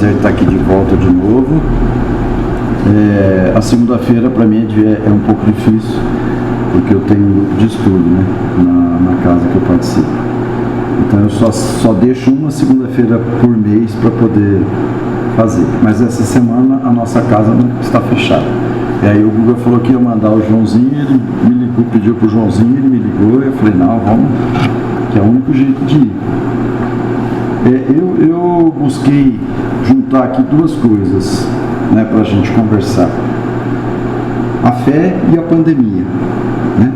prazer de estar aqui de volta de novo. A segunda-feira para mim é um pouco difícil, porque eu tenho um grupo de estudo, né, na casa que eu participo. Então eu só deixo uma segunda-feira por mês para poder fazer. Mas essa semana a nossa casa não está fechada. E aí o Guga falou que ia mandar o Joãozinho, ele me ligou, pediu para o Joãozinho, ele me ligou, eu falei, não, vamos, que é o único jeito de ir. Eu busquei juntar aqui duas coisas, né, para a gente conversar: a fé e a pandemia, né,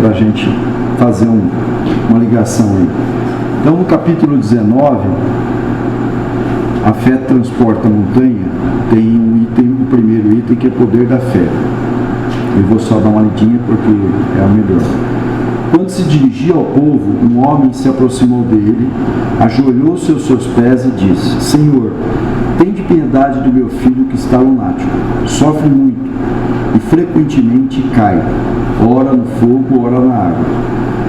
para a gente fazer uma ligação aí. Então, no capítulo 19, a fé transporta a montanha, tem o primeiro item que é poder da fé. Eu vou só dar uma lidinha porque é o melhor. Quando se dirigia ao povo, um homem se aproximou dele, ajoelhou-se aos seus pés e disse: Senhor, tende piedade do meu filho que está lunático, sofre muito e frequentemente cai, ora no fogo, ora na água.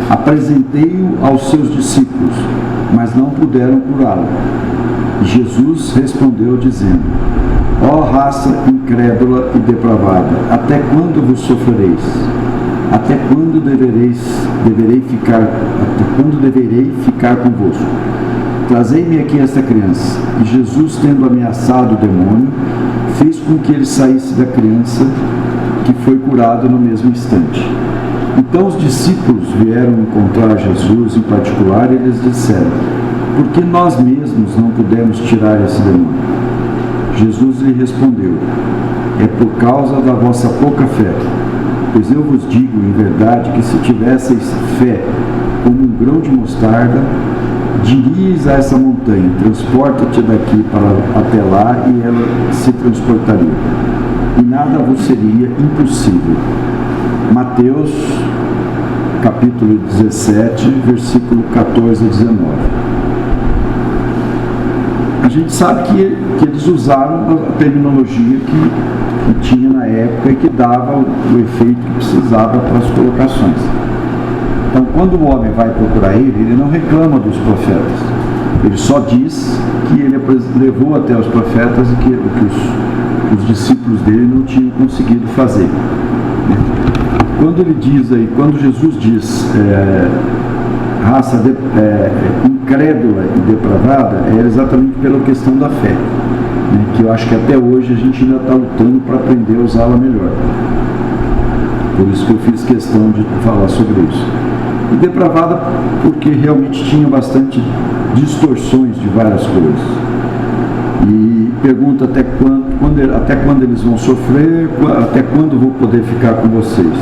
Apresentei-o aos seus discípulos, mas não puderam curá-lo. E Jesus respondeu dizendo: Ó raça incrédula e depravada, até quando vos sofrereis? Até quando deverei ficar convosco? Trazei-me aqui esta criança. E Jesus, tendo ameaçado o demônio, fez com que ele saísse da criança, que foi curado no mesmo instante. Então os discípulos vieram encontrar Jesus em particular e eles disseram: Por que nós mesmos não pudemos tirar esse demônio? Jesus lhe respondeu: É por causa da vossa pouca fé. Pois eu vos digo em verdade que se tivesseis fé como um grão de mostarda, diríeis a essa montanha: transporta-te daqui até lá, e ela se transportaria, e nada vos seria impossível. Mateus capítulo 17, versículo 14 a 19. A gente sabe que eles usaram a terminologia que tinha na época e que dava o efeito que precisava para as colocações. Então, quando o homem vai procurar ele não reclama dos profetas. Ele só diz que ele levou até os profetas e que os discípulos dele não tinham conseguido fazer. Quando ele diz aí, quando Jesus diz raça incrédula e depravada, é exatamente pela questão da fé, né, que eu acho que até hoje a gente ainda está lutando para aprender a usá-la melhor. Por isso que eu fiz questão de falar sobre isso. E depravada porque realmente tinha bastante distorções de várias coisas. E pergunta até quando eles vão sofrer, até quando vou poder ficar com vocês.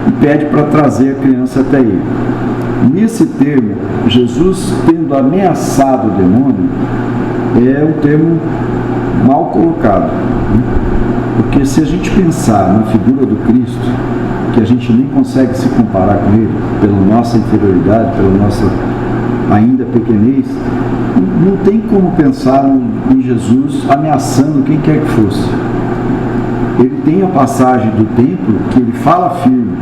E pede para trazer a criança até ele. Nesse termo, Jesus tendo ameaçado o demônio, é um termo mal colocado, né? Porque se a gente pensar na figura do Cristo, que a gente nem consegue se comparar com ele, pela nossa inferioridade, pela nossa ainda pequenez, não tem como pensar em Jesus ameaçando quem quer que fosse. Ele tem a passagem do templo que ele fala firme,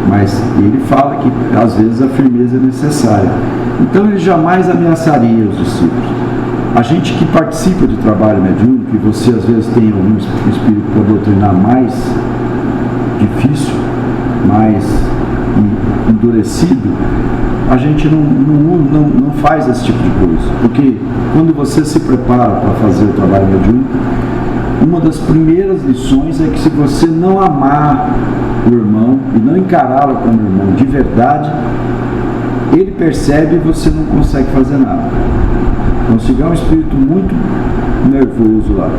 mas ele fala que às vezes a firmeza é necessária. Então ele jamais ameaçaria os discípulos. A gente que participa de trabalho mediúnico, que você às vezes tem algum espírito para doutrinar mais difícil, mais endurecido, a gente não faz esse tipo de coisa. Porque quando você se prepara para fazer o trabalho mediúnico, uma das primeiras lições é que se você não amar o irmão e não encará-lo como irmão de verdade, ele percebe e você não consegue fazer nada. Então, se tiver um espírito muito nervoso lá,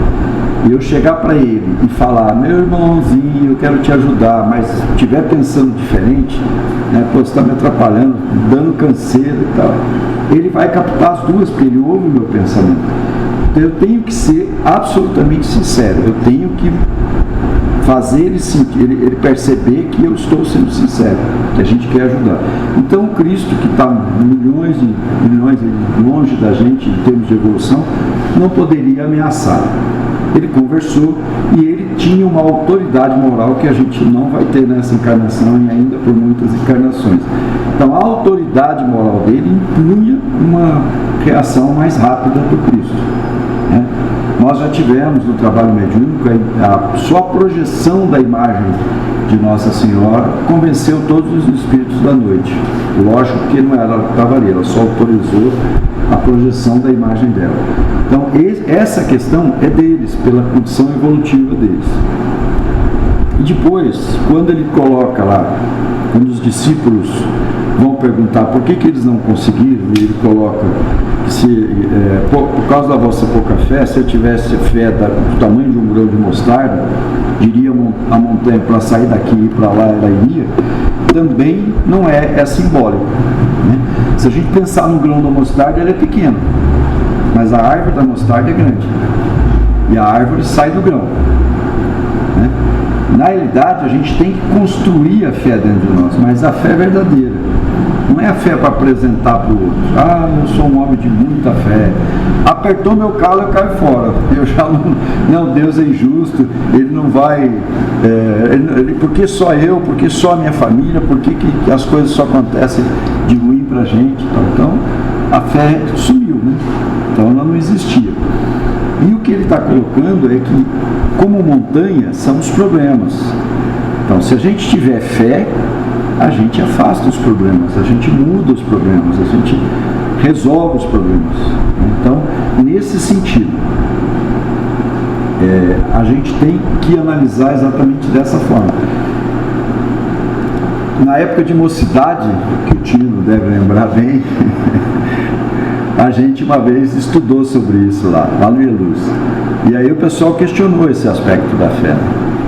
e eu chegar para ele e falar: meu irmãozinho, eu quero te ajudar, mas estiver pensando diferente, né, pô, você está me atrapalhando, dando canseira e tal, ele vai captar as duas, porque ele ouve o meu pensamento. Então eu tenho que ser absolutamente sincero, eu tenho que fazer ele sentir, ele perceber que eu estou sendo sincero, que a gente quer ajudar. Então o Cristo, que está milhões e milhões longe da gente em termos de evolução, não poderia ameaçar. Ele conversou e ele tinha uma autoridade moral que a gente não vai ter nessa encarnação e ainda por muitas encarnações. Então a autoridade moral dele impunha uma reação mais rápida do Cristo, né? Nós já tivemos no trabalho mediúnico só a projeção da imagem de Nossa Senhora convenceu todos os espíritos da noite. Lógico que não era ela que estava ali, ela só autorizou a projeção da imagem dela. Então essa questão é deles, pela condição evolutiva deles. E depois, quando ele coloca lá, quando os discípulos vão perguntar por que eles não conseguiram, e ele coloca que por causa da vossa pouca fé, se eu tivesse fé do tamanho de um grão de mostarda, diria a montanha para sair daqui e ir para lá, ela iria, também não é simbólico. Né? Se a gente pensar no grão da mostarda, ele é pequeno, mas a árvore da mostarda é grande, e a árvore sai do grão. Né? Na realidade, a gente tem que construir a fé dentro de nós, mas a fé é verdadeira. Não é a fé para apresentar para o outro. Ah, eu sou um homem de muita fé. Apertou meu calo, eu caio fora. Eu já não, Deus é injusto, Ele não vai... porque só eu, porque só a minha família, porque que as coisas só acontecem de ruim para a gente. Então, a fé sumiu, né? Então, ela não existia. E o que ele está colocando é que, como montanha, são os problemas. Então, se a gente tiver fé, a gente afasta os problemas, a gente muda os problemas, a gente resolve os problemas. Então, nesse sentido, a gente tem que analisar exatamente dessa forma. Na época de mocidade, que o Tino deve lembrar bem, a gente uma vez estudou sobre isso lá no Iluz. E aí o pessoal questionou esse aspecto da fé.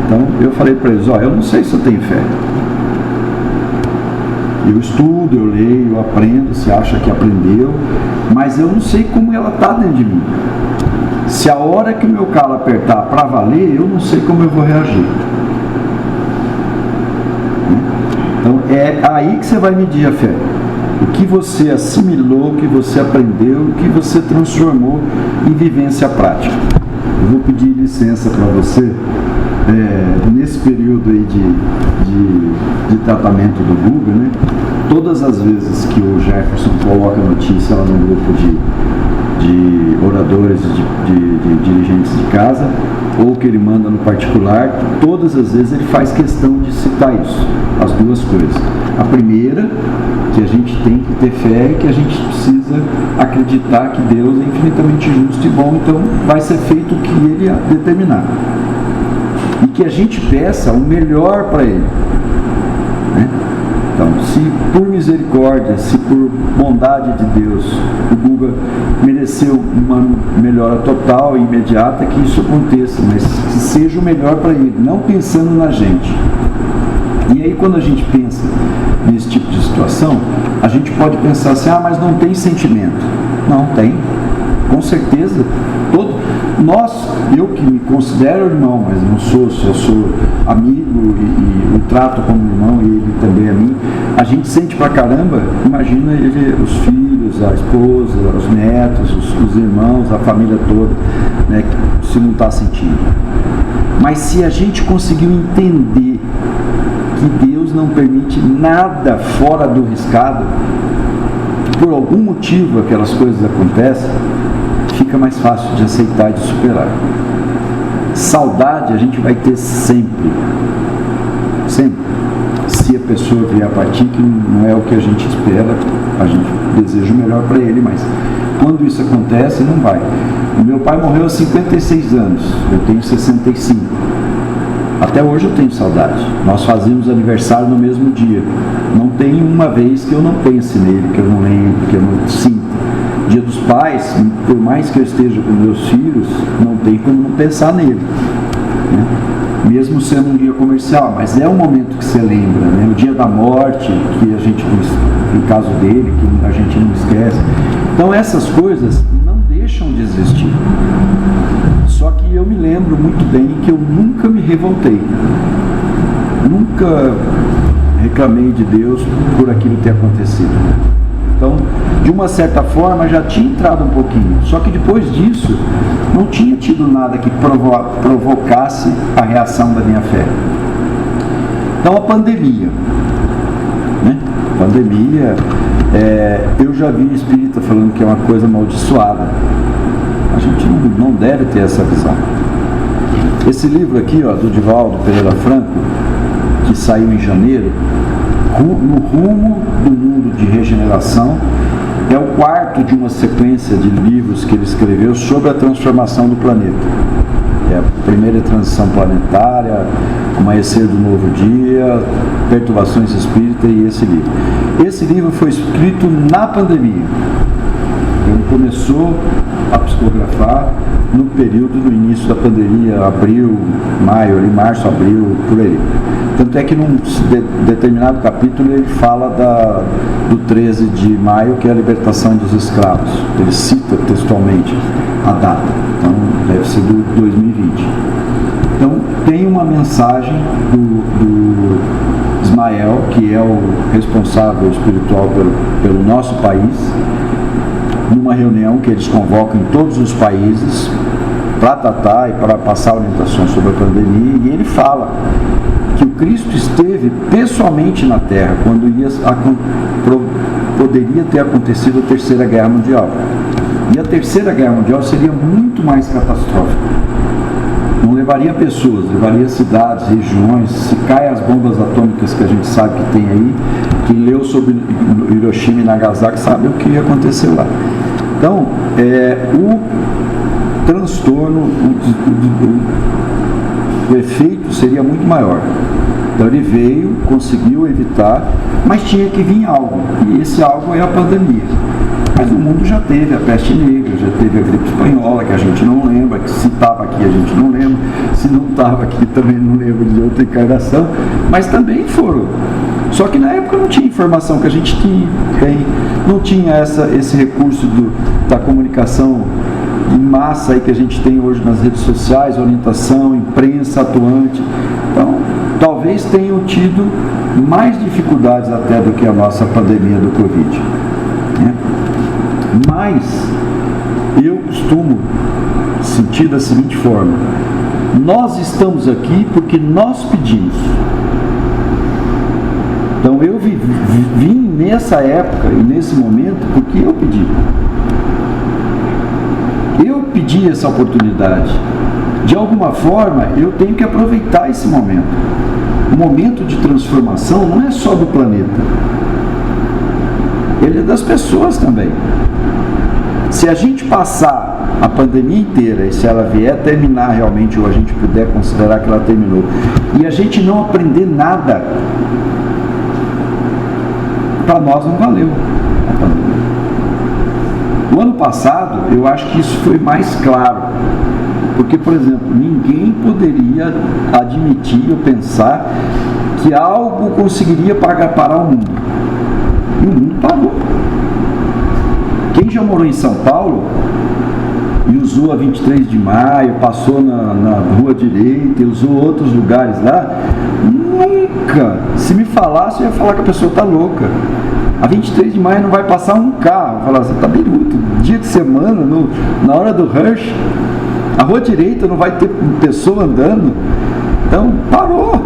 Então eu falei para eles, eu não sei se eu tenho fé. Eu estudo, eu leio, eu aprendo, se acha que aprendeu, mas eu não sei como ela está dentro de mim. Se a hora que o meu calo apertar para valer, eu não sei como eu vou reagir. Então é aí que você vai medir a fé. O que você assimilou, o que você aprendeu, o que você transformou em vivência prática. Eu vou pedir licença para você, nesse período aí de tratamento do Guga, né? Todas as vezes que o Jefferson coloca a notícia lá no grupo de oradores, de dirigentes de casa, ou que ele manda no particular, todas as vezes ele faz questão de citar isso, as duas coisas. A primeira, que a gente tem que ter fé e que a gente precisa acreditar que Deus é infinitamente justo e bom, então vai ser feito o que Ele determinar. E que a gente peça o melhor para Ele. Né? Então, se por misericórdia, se por bondade de Deus, o Guga mereceu uma melhora total e imediata, que isso aconteça, mas que seja o melhor para Ele, não pensando na gente. E aí quando a gente pensa nesse tipo de situação, a gente pode pensar assim, mas não tem sentimento. Não, tem. Com certeza. Eu que me considero irmão, mas não sou, eu sou amigo e o trato como irmão e ele também a mim, a gente sente pra caramba, imagina ele, os filhos, a esposa, os netos, os irmãos, a família toda, né, se não está sentindo. Mas se a gente conseguiu entender que Deus não permite nada fora do riscado, por algum motivo aquelas coisas acontecem, fica mais fácil de aceitar e de superar. Saudade a gente vai ter sempre. Sempre. Se a pessoa vier a partir, que não é o que a gente espera, a gente deseja o melhor para ele, mas quando isso acontece, não vai. O meu pai morreu aos 56 anos, eu tenho 65. Até hoje eu tenho saudade. Nós fazemos aniversário no mesmo dia. Não tem uma vez que eu não pense nele, que eu não lembre, que eu não sinta. Dia dos Pais, por mais que eu esteja com meus filhos, não tem como não pensar nele. Né? Mesmo sendo um dia comercial, mas é um momento que você lembra. Né? O dia da morte, que a gente, no caso dele, que a gente não esquece. Então essas coisas não deixam de existir. Só que eu me lembro muito bem que eu nunca me revoltei. Nunca reclamei de Deus por aquilo ter acontecido. Então, de uma certa forma, já tinha entrado um pouquinho. Só que depois disso, não tinha tido nada que provocasse a reação da minha fé. Então, a pandemia. Né? Pandemia, eu já vi espírita falando que é uma coisa amaldiçoada. A gente não deve ter essa visão. Esse livro aqui, ó, do Divaldo Pereira Franco, que saiu em janeiro, No Rumo do Mundo de Regeneração, é o quarto de uma sequência de livros que ele escreveu sobre a transformação do planeta. É a primeira transição planetária, Amanhecer do Novo Dia, Perturbações Espíritas e esse livro. Esse livro foi escrito na pandemia. Ele começou a psicografar no período do início da pandemia, abril, maio, ali, março, abril, por aí. Tanto é que num determinado capítulo ele fala do 13 de maio, que é a libertação dos escravos. Ele cita textualmente a data, então deve ser do 2020. Então tem uma mensagem do Ismael, que é o responsável espiritual pelo nosso país, numa reunião que eles convocam em todos os países para tratar e para passar orientações sobre a pandemia, e ele fala que o Cristo esteve pessoalmente na Terra quando poderia ter acontecido a Terceira Guerra Mundial. E a Terceira Guerra Mundial seria muito mais catastrófica. Não levaria pessoas, levaria cidades, regiões. Se caem as bombas atômicas que a gente sabe que tem aí, quem leu sobre Hiroshima e Nagasaki sabe o que aconteceu lá. Então, o transtorno, o efeito seria muito maior. Então ele veio, conseguiu evitar, mas tinha que vir algo, e esse algo é a pandemia. Mas o mundo já teve a peste negra, já teve a gripe espanhola, que a gente não lembra, que se estava aqui a gente não lembra, se não estava aqui também não lembro de outra encarnação, mas também foram. Só que na época não tinha informação que a gente tem, não tinha esse recurso da comunicação em massa aí que a gente tem hoje nas redes sociais, orientação, imprensa atuante. Então, talvez tenham tido mais dificuldades até do que a nossa pandemia do Covid, né? Mas eu costumo sentir da seguinte forma: nós estamos aqui porque nós pedimos. Então eu vim nessa época e nesse momento porque eu pedi. Eu pedi essa oportunidade. De alguma forma, eu tenho que aproveitar esse momento. O momento de transformação não é só do planeta. Ele é das pessoas também. Se a gente passar a pandemia inteira, e se ela vier terminar realmente, ou a gente puder considerar que ela terminou, e a gente não aprender nada, para nós não valeu a pandemia. O ano passado, eu acho que isso foi mais claro. Porque, por exemplo, ninguém poderia admitir ou pensar que algo conseguiria parar o mundo. E o mundo parou. Quem já morou em São Paulo e usou a 23 de maio, passou na Rua Direita e usou outros lugares lá, nunca, se me falasse, eu ia falar que a pessoa está louca. A 23 de maio não vai passar um carro. Falar, você está biruto. Dia de semana, na hora do rush, a Rua Direita não vai ter pessoa andando. Então, parou.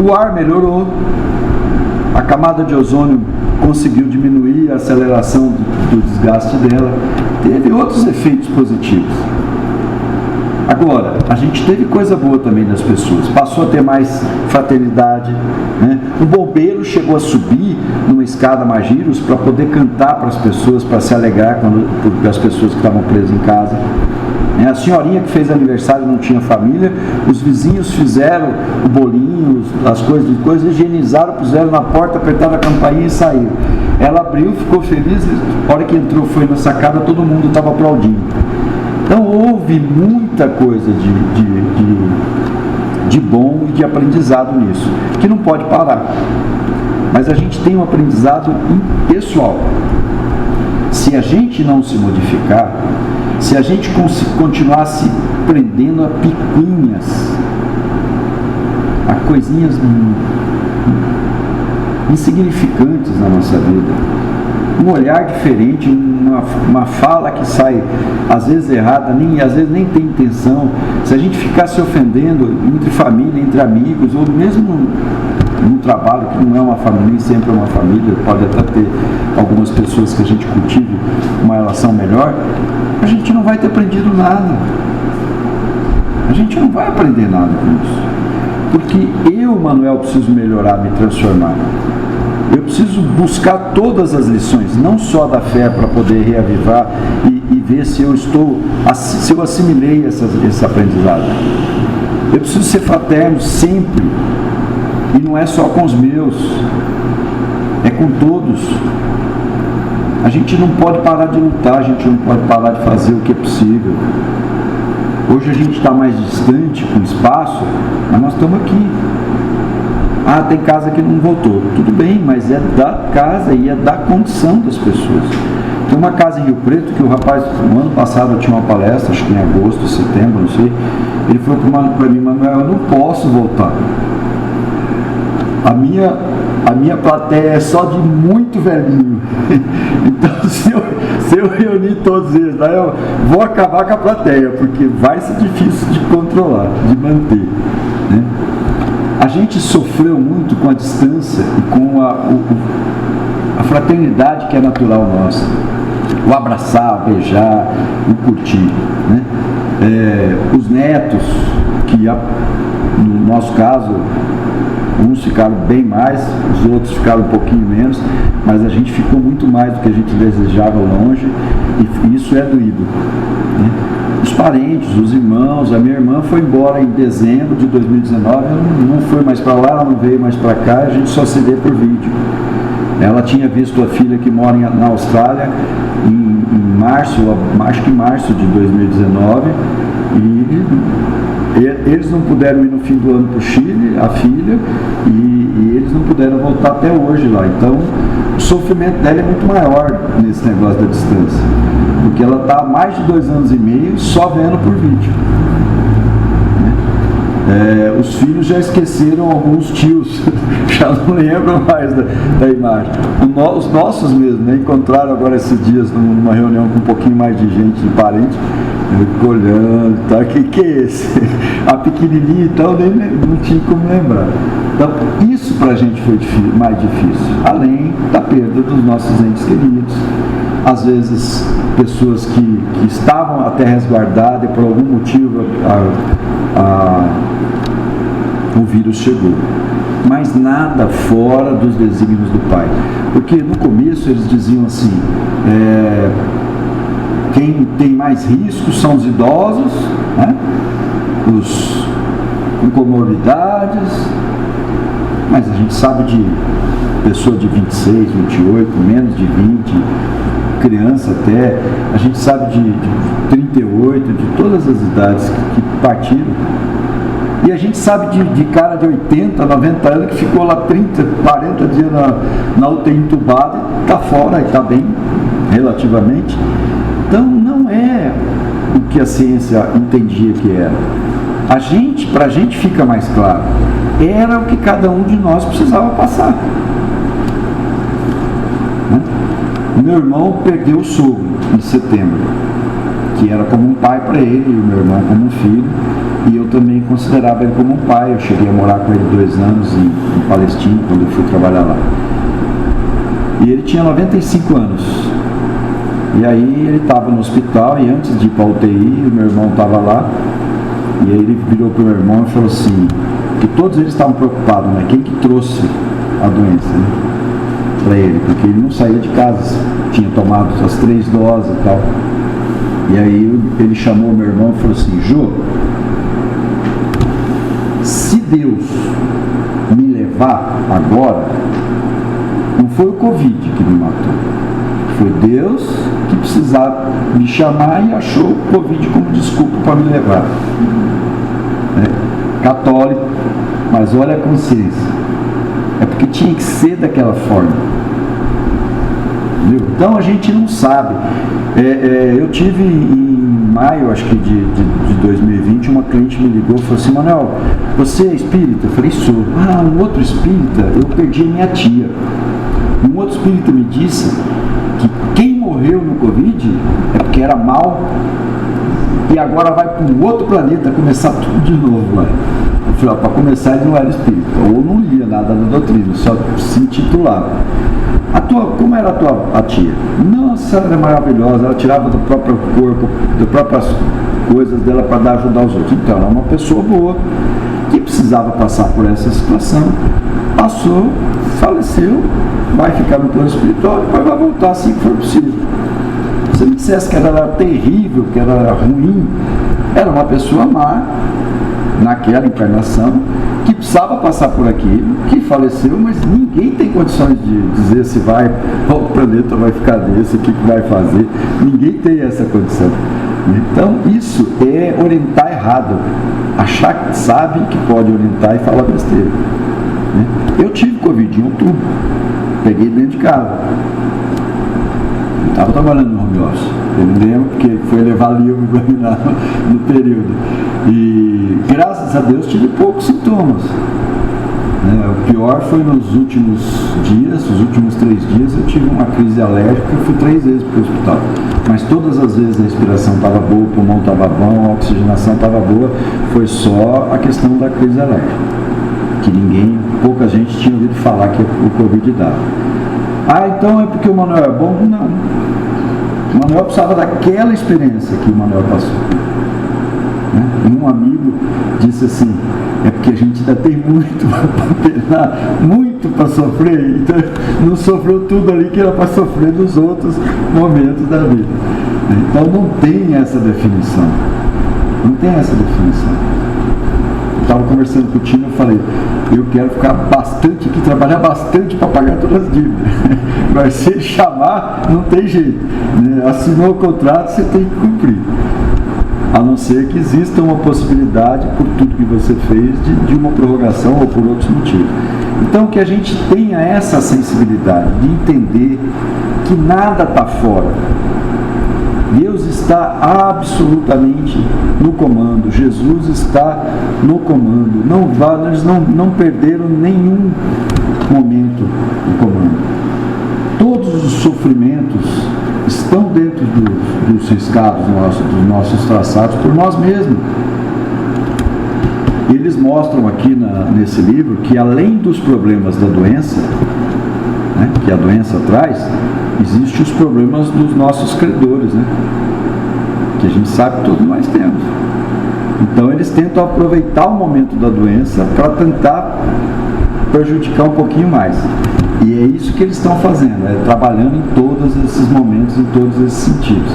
O ar melhorou. A camada de ozônio conseguiu diminuir a aceleração do desgaste dela. Teve outros efeitos positivos. Agora, a gente teve coisa boa também das pessoas. Passou a ter mais fraternidade, né? O bombeiro chegou a subir numa escada Magiros para poder cantar para as pessoas, para se alegrar para as pessoas que estavam presas em casa. A senhorinha que fez aniversário não tinha família, os vizinhos fizeram o bolinho, as coisas, higienizaram, puseram na porta, apertaram a campainha e saíram. Ela abriu, ficou feliz, a hora que entrou, foi na sacada, todo mundo estava aplaudindo. Então houve muita coisa de bom e de aprendizado nisso, que não pode parar. Mas a gente tem um aprendizado pessoal. Se a gente não se modificar, se a gente continuar se prendendo a picuinhas, a coisinhas insignificantes na nossa vida, um olhar diferente, uma fala que sai às vezes errada, às vezes nem tem intenção, se a gente ficar se ofendendo entre família, entre amigos, ou mesmo no trabalho, que não é uma família, nem sempre é uma família, pode até ter algumas pessoas que a gente cultive uma relação melhor, a gente não vai ter aprendido nada. A gente não vai aprender nada com isso. Porque eu, Manuel, preciso melhorar, me transformar. Eu preciso buscar todas as lições, não só da fé, para poder reavivar e ver se eu assimilei esse aprendizado. Eu preciso ser fraterno sempre. E não é só com os meus, é com todos. A gente não pode parar de lutar, a gente não pode parar de fazer o que é possível. Hoje a gente está mais distante, com espaço, mas nós estamos aqui. Ah, tem casa que não voltou. Tudo bem, mas é da casa e é da condição das pessoas. Tem uma casa em Rio Preto que o rapaz, no ano passado eu tinha uma palestra, acho que em agosto, setembro, não sei. Ele falou para mim, Manuel, eu não posso voltar. A minha plateia é só de muito velhinho. Então, se eu reunir todos eles, aí eu vou acabar com a plateia, porque vai ser difícil de controlar, de manter, né? A gente sofreu muito com a distância e com a fraternidade que é natural nossa. O abraçar, o beijar, o curtir, né? Os netos, que no nosso caso, uns ficaram bem mais, os outros ficaram um pouquinho menos, mas a gente ficou muito mais do que a gente desejava longe, e isso é doído, né? Os parentes, os irmãos, a minha irmã foi embora em dezembro de 2019, ela não foi mais para lá, ela não veio mais para cá, a gente só se vê por vídeo. Ela tinha visto a filha que mora na Austrália em março, acho que março de 2019, e eles não puderam ir no fim do ano para o Chile, a filha, e eles não puderam voltar até hoje lá. Então, o sofrimento dela é muito maior nesse negócio da distância, porque ela está há mais de 2 anos e meio só vendo por vídeo. Os filhos já esqueceram alguns tios, já não lembram mais da imagem. Os nossos mesmo, né? Encontraram agora esses dias numa reunião com um pouquinho mais de gente, de parente, eu fico olhando, tá? Que é esse? A pequenininha, então, nem não tinha como lembrar. Então, isso pra gente foi mais difícil, além da perda dos nossos entes queridos. Às vezes, pessoas que estavam até resguardadas e por algum motivo o vírus chegou. Mas nada fora dos desígnios do Pai. Porque no começo eles diziam assim, quem tem mais riscos são os idosos, né? Os com comorbidades, mas a gente sabe de pessoa de 26, 28, menos de 20, criança até, a gente sabe de 38, de todas as idades que partiram. E a gente sabe de cara de 80, 90 anos que ficou lá 30, 40 dias na UTI entubada e está fora, e está bem, relativamente. Então não é o que a ciência entendia que era. Para a gente fica mais claro, era o que cada um de nós precisava passar. Né? O meu irmão perdeu o sogro em setembro, que era como um pai para ele, e o meu irmão como um filho, e eu também considerava ele como um pai. Eu cheguei a morar com ele 2 anos em Palestina, quando eu fui trabalhar lá. E ele tinha 95 anos. E aí ele estava no hospital, e antes de ir para a UTI, o meu irmão estava lá, e aí ele virou para o meu irmão e falou assim, que todos eles estavam preocupados, né? Quem que trouxe a doença, né? Para ele, porque ele não saía de casa, tinha tomado as 3 doses e tal. E aí ele chamou meu irmão e falou assim, Jô, se Deus me levar agora, não foi o Covid que me matou, foi Deus que precisava me chamar e achou o Covid como desculpa para me levar. Católico, mas olha a consciência, é porque tinha que ser daquela forma. Entendeu? Então a gente não sabe. Eu tive em maio, acho que de 2020, uma cliente me ligou e falou assim, Manuel, você é espírita? Eu falei, sou. Ah, um outro espírita, eu perdi a minha tia. Um outro espírita me disse que quem morreu no Covid é porque era mal e agora vai para um outro planeta começar tudo de novo lá. Eu Para começar, ele não era espírita, ou não lia nada da doutrina, só se intitulava. Como era a tia? Nossa, ela era maravilhosa, ela tirava do próprio corpo, das próprias coisas dela para ajudar os outros. Então, ela é uma pessoa boa, que precisava passar por essa situação, passou, faleceu, vai ficar no plano espiritual e depois vai voltar assim que for possível. Se me dissesse que ela era terrível, que ela era ruim, era uma pessoa má, naquela encarnação, que precisava passar por aquilo, que faleceu, mas ninguém tem condições de dizer se vai, qual planeta vai ficar nesse, o que vai fazer, ninguém tem essa condição. Então isso é orientar errado, achar que sabe que pode orientar e falar besteira. Eu tive Covid em outubro, peguei dentro de casa, eu estava trabalhando no home office, eu me lembro porque foi levar livro no período, e graças a Deus tive poucos sintomas. O pior foi nos últimos dias, os últimos 3 dias eu tive uma crise alérgica, eu fui 3 vezes para o hospital, mas todas as vezes a respiração estava boa, o pulmão estava bom, a oxigenação estava boa, foi só a questão da crise alérgica, que pouca gente tinha ouvido falar que o Covid dava. Então é porque o Manuel é bom? Não. O Manuel precisava daquela experiência que o Manuel passou. E um amigo disse assim, é porque a gente ainda tem muito para penar, muito para sofrer, então não sofreu tudo ali que era para sofrer nos outros momentos da vida. Então não tem essa definição. Não tem essa definição. Eu estava conversando com o Tino, eu falei, eu quero ficar bastante aqui, trabalhar bastante para pagar todas as dívidas. Mas se ele chamar, não tem jeito. Assinou o contrato, você tem que cumprir. A não ser que exista uma possibilidade, por tudo que você fez, de uma prorrogação ou por outros motivos. Então, que a gente tenha essa sensibilidade de entender que nada está fora. Deus está absolutamente no comando, Jesus está no comando. Eles não perderam nenhum momento do comando. Todos os sofrimentos estão dentro dos riscados dos nossos traçados por nós mesmos. Eles mostram aqui nesse livro que além dos problemas da doença, que a doença traz, existem os problemas dos nossos credores, que a gente sabe que todos nós temos. Então eles tentam aproveitar o momento da doença para tentar prejudicar um pouquinho mais. E é isso que eles estão fazendo, trabalhando em todos esses momentos, em todos esses sentidos.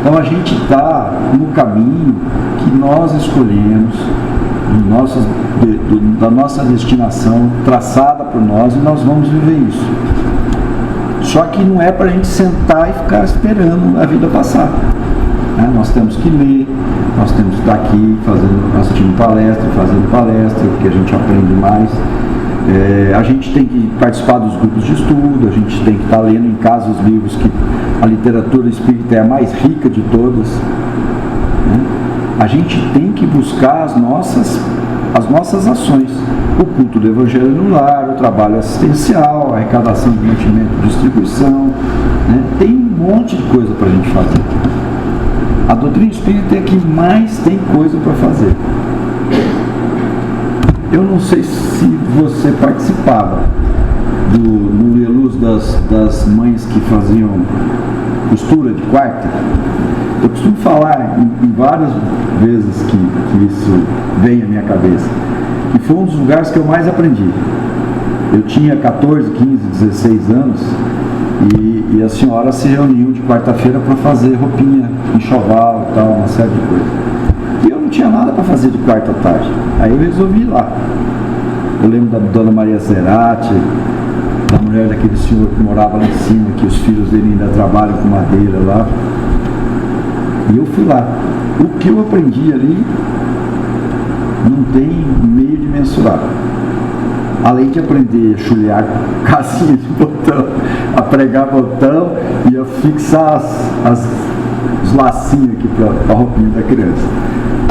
Então a gente está no caminho que nós escolhemos, da nossa destinação traçada por nós, e nós vamos viver isso. Só que não é para a gente sentar e ficar esperando a vida passar. Nós temos que ler, nós temos que estar aqui assistindo palestra, fazendo palestra, porque a gente aprende mais. A gente tem que participar dos grupos de estudo, a gente tem que estar lendo em casa os livros que a literatura espírita é a mais rica de todas. A gente tem que buscar as nossas ações, o culto do Evangelho no lar, o trabalho assistencial, a arrecadação de mantimento, distribuição, tem um monte de coisa para a gente fazer. A doutrina espírita é a que mais tem coisa para fazer. Eu não sei se você participava no Luz das mães que faziam costura de quarta. Eu costumo falar em várias vezes que isso vem à minha cabeça. E foi um dos lugares que eu mais aprendi. Eu tinha 14, 15, 16 anos e as senhoras se reuniam de quarta-feira para fazer roupinha, enxoval e tal, uma série de coisas. E eu não tinha nada para fazer de quarta à tarde. Aí eu resolvi ir lá. Eu lembro da dona Maria Zerati, da mulher daquele senhor que morava lá em cima, que os filhos dele ainda trabalham com madeira lá. E eu fui lá. O que eu aprendi ali não tem meio de mensurar. Além de aprender a chulear casinha de botão, a pregar botão e a fixar os lacinhos aqui para a roupinha da criança.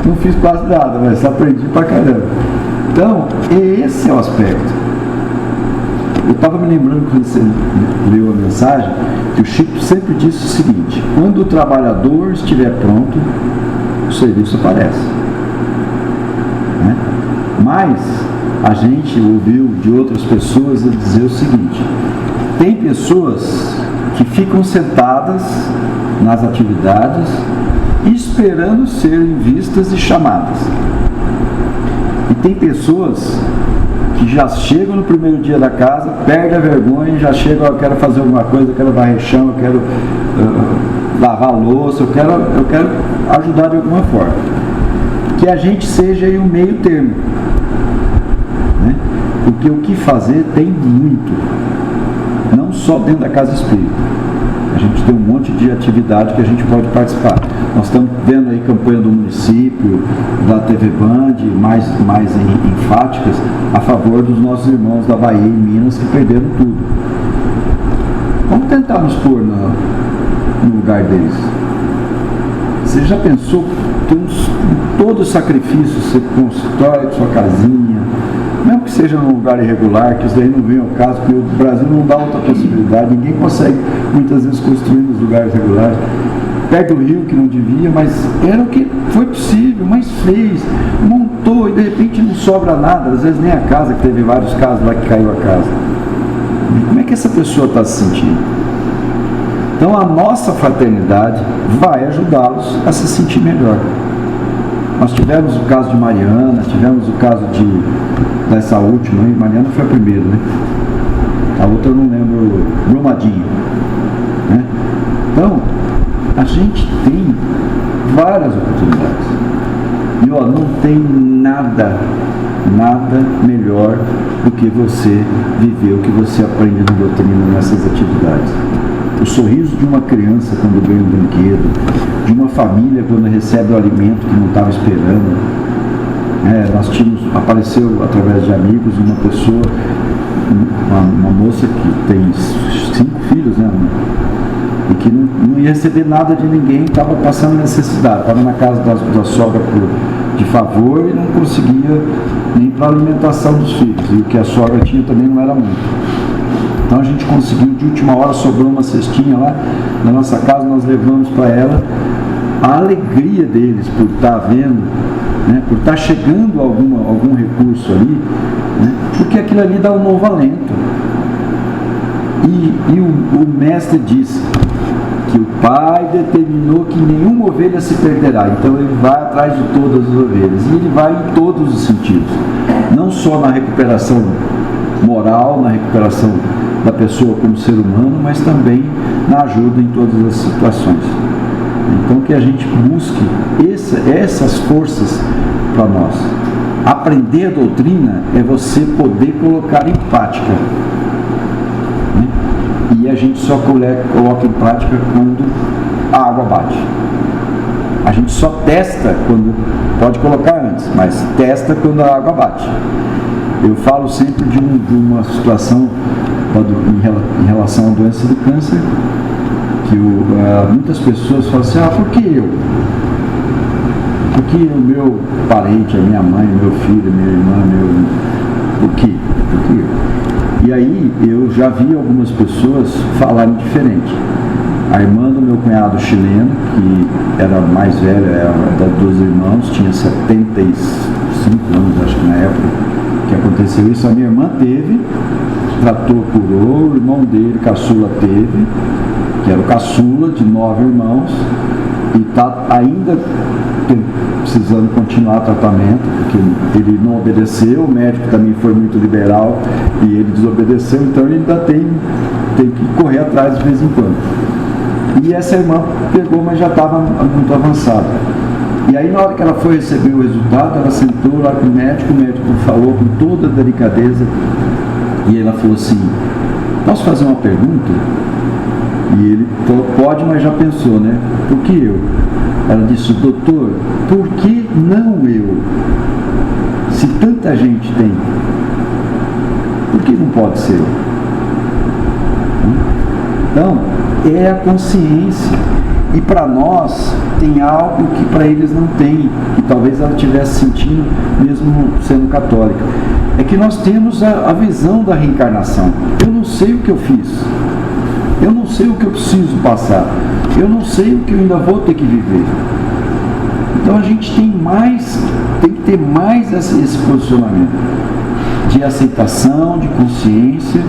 Não fiz quase nada, mas aprendi pra caramba. Então, esse é o aspecto. Eu estava me lembrando quando você leu a mensagem, que o Chico sempre disse o seguinte: quando o trabalhador estiver pronto, o serviço aparece. Mas a gente ouviu de outras pessoas dizer o seguinte: tem pessoas que ficam sentadas nas atividades esperando serem vistas e chamadas. E tem pessoas que já chegam no primeiro dia da casa, perdem a vergonha, já chegam, eu quero fazer alguma coisa, eu quero varrer chão, eu quero lavar louça, eu quero ajudar de alguma forma. Que a gente seja aí um meio termo, né? Porque o que fazer tem muito, não só dentro da casa espírita. A gente tem um monte de atividade que a gente pode participar. Nós estamos vendo aí campanha do município, da TV Band, mais enfáticas, a favor dos nossos irmãos da Bahia e Minas que perderam tudo. Vamos tentar nos pôr no lugar deles. Você já pensou todo o sacrifício, você constrói sua casinha, mesmo que seja num lugar irregular, que isso daí não vem ao caso, porque o Brasil não dá outra possibilidade, ninguém consegue muitas vezes construir nos lugares regulares, perto do rio que não devia, mas era o que foi possível, mas fez, montou e de repente não sobra nada, às vezes nem a casa, que teve vários casos lá que caiu a casa. E como é que essa pessoa está se sentindo? Então a nossa fraternidade vai ajudá-los a se sentir melhor. Nós tivemos o caso de Mariana, tivemos o caso dessa última aí, Mariana foi a primeira, né? A outra eu não lembro, Brumadinho, né? Então, a gente tem várias oportunidades. E ó, não tem nada melhor do que você viver o que você aprende na doutrina nessas atividades. O sorriso de uma criança quando ganha um brinquedo, de uma família quando recebe o alimento que não estava esperando. Apareceu através de amigos uma pessoa, uma moça que tem 5 filhos, né? E que não ia receber nada de ninguém, estava passando necessidade, estava na casa da sogra de favor e não conseguia nem para a alimentação dos filhos. E o que a sogra tinha também não era muito. Então a gente conseguiu, de última hora sobrou uma cestinha lá na nossa casa, nós levamos para ela. A alegria deles por estar vendo, né, por estar chegando algum recurso ali, né, porque aquilo ali dá um novo alento. E o mestre disse que o Pai determinou que nenhuma ovelha se perderá, então ele vai atrás de todas as ovelhas, e ele vai em todos os sentidos, não só na recuperação moral, na recuperação da pessoa como ser humano, mas também na ajuda em todas as situações. Então que a gente busque essas forças para nós. Aprender a doutrina é você poder colocar em prática, né? E a gente só coloca em prática quando a água bate. A gente só testa quando, pode colocar antes, mas testa quando a água bate. Eu falo sempre de uma situação em relação à doença do câncer, que muitas pessoas falam assim, por que eu? Por que o meu parente, a minha mãe, meu filho, minha irmã, por que eu? E aí eu já vi algumas pessoas falarem diferente. A irmã do meu cunhado chileno, que era mais velha, era dos irmãos, tinha 75 anos, acho que na época que aconteceu isso, a minha irmã teve, tratou, curou, o irmão dele, caçula, teve, que era o caçula de 9 irmãos, e está ainda precisando continuar o tratamento, porque ele não obedeceu, o médico também foi muito liberal e ele desobedeceu, então ele ainda tem que correr atrás de vez em quando. E essa irmã pegou, mas já estava muito avançada. E aí na hora que ela foi receber o resultado, ela sentou lá com o médico falou com toda a delicadeza, e ela falou assim, posso fazer uma pergunta? E ele falou, pode, mas já pensou, né? Por que eu? Ela disse, doutor, por que não eu? Se tanta gente tem, por que não pode ser eu? Então, é a consciência. E para nós, tem algo que para eles não tem, que talvez ela estivesse sentindo, mesmo sendo católica. É que nós temos a visão da reencarnação. Eu não sei o que eu fiz. Eu não sei o que eu preciso passar. Eu não sei o que eu ainda vou ter que viver. Então a gente tem que ter mais esse posicionamento de aceitação, de consciência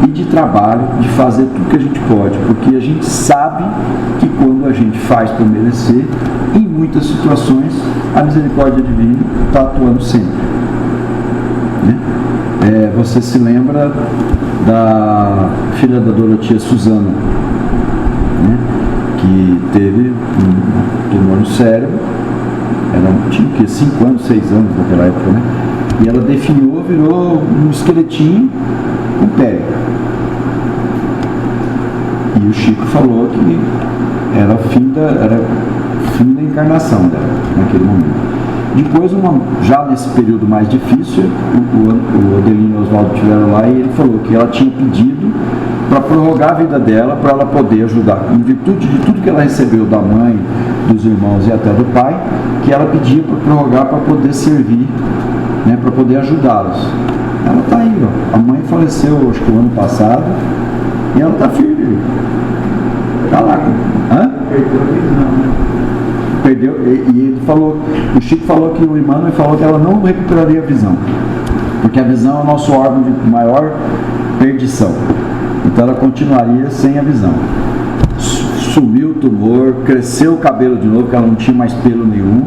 e de trabalho, de fazer tudo que a gente pode, porque a gente sabe que quando a gente faz por merecer, em muitas situações a misericórdia divina está atuando sempre, né? Você se lembra da filha da Dorotia Suzana, né? Que teve um tumor no cérebro, tinha o quê? 5 anos, 6 anos naquela época, né? E ela definhou, virou um esqueletinho com pele. E o Chico falou que era o fim da encarnação dela, naquele momento. Depois, já nesse período mais difícil, o Adelino e o Oswaldo estiveram lá e ele falou que ela tinha pedido para prorrogar a vida dela, para ela poder ajudar, em virtude de tudo que ela recebeu da mãe, dos irmãos e até do pai, que ela pedia para prorrogar para poder servir, né, para poder ajudá-los. Ela está aí, ó. A mãe faleceu, acho que o ano passado, e ela está firme. Está lá. Perdeu a visão, né? Perdeu, e ele falou, o Chico falou que o Emmanuel falou que ela não recuperaria a visão, porque a visão é o nosso órgão de maior perdição. Então ela continuaria sem a visão. Sumiu o tumor, cresceu o cabelo de novo, porque ela não tinha mais pelo nenhum,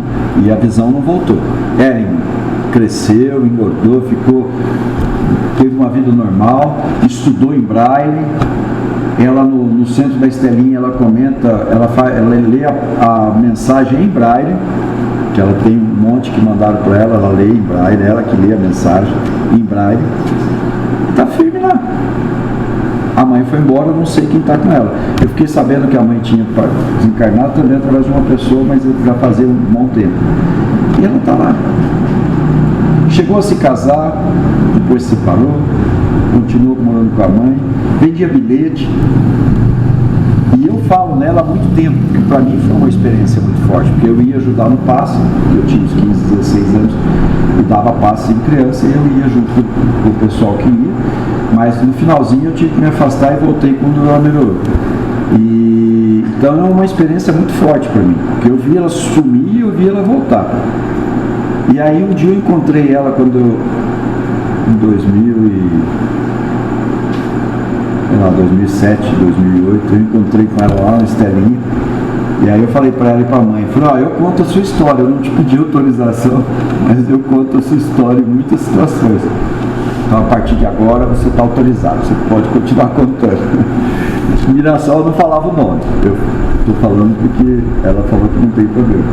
e a visão não voltou. Cresceu, engordou, teve uma vida normal, estudou em braille. Ela no centro da Estelinha, ela comenta, ela lê a mensagem em braille, que ela tem um monte que mandaram para ela lê em braille, ela que lê a mensagem em braille. Está firme lá. A mãe foi embora, não sei quem está com ela. Eu fiquei sabendo que a mãe tinha desencarnado também através de uma pessoa, mas já fazia um bom tempo. E ela está lá. Chegou a se casar, depois se separou, continuou morando com a mãe, vendia bilhete. E eu falo nela há muito tempo, porque para mim foi uma experiência muito forte, porque eu ia ajudar no passe, eu tinha uns 15, 16 anos, eu dava passe em criança e eu ia junto com o pessoal que ia, mas no finalzinho eu tive que me afastar e voltei quando ela melhorou. Então é uma experiência muito forte para mim, porque eu vi ela sumir e eu vi ela voltar. E aí um dia eu encontrei ela em 2007, 2008, eu encontrei com ela lá na Estelinha, e aí eu falei para ela e para a mãe, falei, eu conto a sua história, eu não te pedi autorização, mas eu conto a sua história em muitas situações. Então a partir de agora você está autorizado, você pode continuar contando. Mirassol não falava o nome, eu estou falando porque ela falou que não tem problema.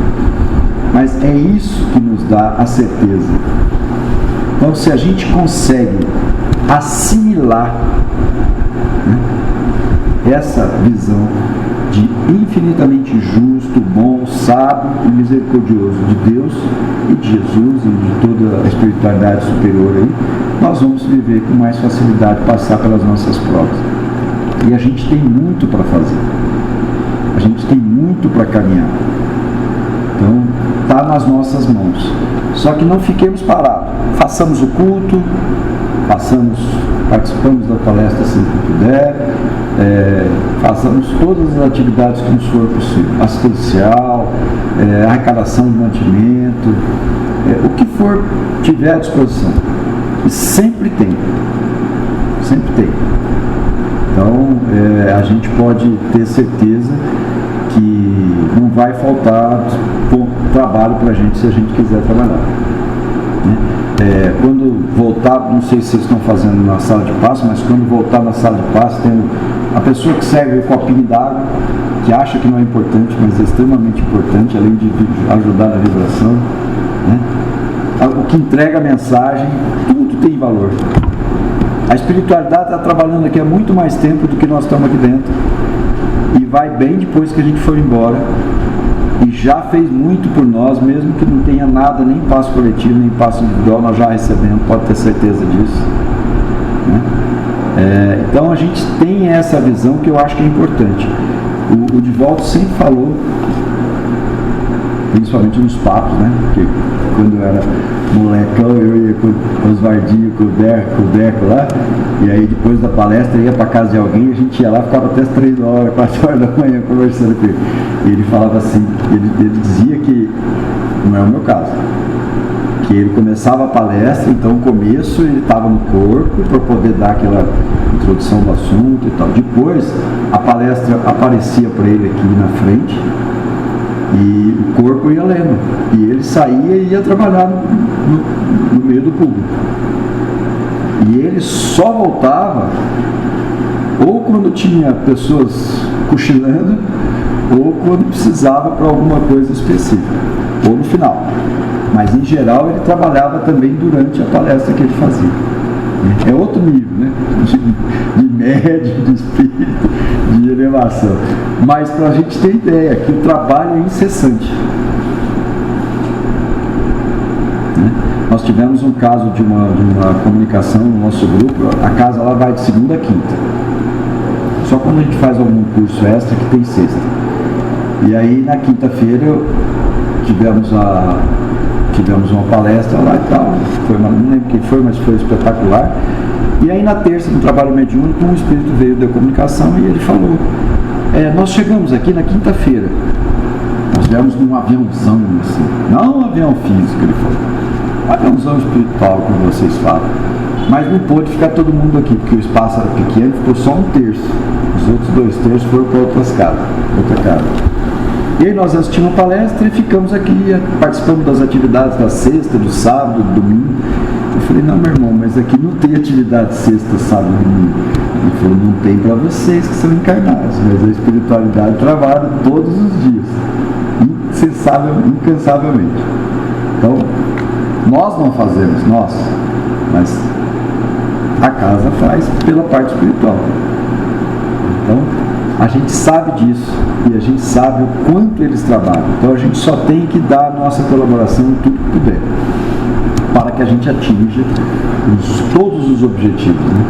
Mas é isso que nos dá a certeza. Então, se a gente consegue assimilar, né, essa visão de infinitamente justo, bom, sábio e misericordioso de Deus e de Jesus e de toda a espiritualidade superior aí, nós vamos viver com mais facilidade, passar pelas nossas provas. E a gente tem muito para fazer. A gente tem muito para caminhar. Então, está nas nossas mãos. Só que não fiquemos parados. Façamos o culto, participamos da palestra sempre que puder, façamos todas as atividades que nos for possível. Assistencial, arrecadação de mantimento, o que for tiver à disposição. E sempre tem. Sempre tem. Então, a gente pode ter certeza que não vai faltar trabalho para a gente se a gente quiser trabalhar, né? Quando voltar, não sei se vocês estão fazendo na sala de passe, mas quando voltar na sala de passe, tem a pessoa que serve o copinho d'água, que acha que não é importante, mas é extremamente importante, além de ajudar na vibração, né? O que entrega a mensagem, tudo tem valor. A espiritualidade está trabalhando aqui há muito mais tempo do que nós estamos aqui dentro. E vai bem depois que a gente for embora. E já fez muito por nós, mesmo que não tenha nada, nem passo coletivo, nem passo individual, nós já recebemos, pode ter certeza disso, né? Então a gente tem essa visão que eu acho que é importante. O Divaldo sempre falou, principalmente nos papos, né? Porque quando eu era molecão, eu ia com o Oswaldinho, com o Deco lá, e aí depois da palestra ia para casa de alguém, a gente ia lá, ficava até as 3 horas, 4 horas da manhã conversando com ele. E ele falava assim, ele dizia que Não é o meu caso. Que ele começava a palestra, então no começo ele estava no corpo para poder dar aquela introdução do assunto e tal. Depois a palestra aparecia para ele aqui na frente e o corpo ia lendo. E ele saía e ia trabalhar no meio do público. E ele só voltava ou quando tinha pessoas cochilando ou quando precisava para alguma coisa específica, ou no final. Mas, em geral, ele trabalhava também durante a palestra que ele fazia. É outro nível, né? De médio, de espírito, de elevação. Mas, para a gente ter ideia, que o trabalho é incessante. Nós tivemos um caso de uma comunicação no nosso grupo, a casa lá vai de segunda a quinta. Só quando a gente faz algum curso extra que tem sexta. E aí, na quinta-feira, tivemos uma palestra lá e tal, não lembro quem foi, mas foi espetacular. E aí na terça, no trabalho mediúnico, um espírito veio da comunicação e ele falou, nós chegamos aqui na quinta-feira, nós viemos num aviãozão assim, não um avião físico, ele falou, um aviãozão espiritual, como vocês falam, mas não pôde ficar todo mundo aqui, porque o espaço era pequeno, ficou só um terço, os outros 2 terços foram para outra casa. E aí nós assistimos a palestra e ficamos aqui participando das atividades da sexta, do sábado, do domingo. Eu falei, não, meu irmão, mas aqui não tem atividade sexta, sábado e domingo. Ele falou, não tem para vocês que são encarnados, mas a espiritualidade trabalha todos os dias, incansavelmente. Então, nós não fazemos, mas a casa faz pela parte espiritual. Então, a gente sabe disso e a gente sabe o quanto eles trabalham. Então a gente só tem que dar a nossa colaboração em tudo que puder para que a gente atinja todos os objetivos, né?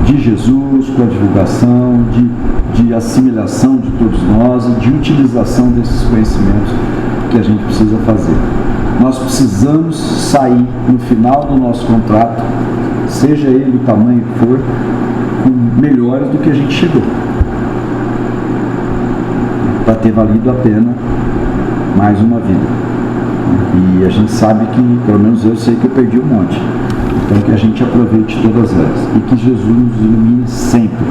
De Jesus, com a divulgação, de assimilação de todos nós e de utilização desses conhecimentos que a gente precisa fazer. Nós precisamos sair no final do nosso contrato, seja ele o tamanho que for, com melhores do que a gente chegou, para ter valido a pena mais uma vida. E a gente sabe que, pelo menos eu sei que eu perdi um monte. Então que a gente aproveite todas elas e que Jesus nos ilumine sempre.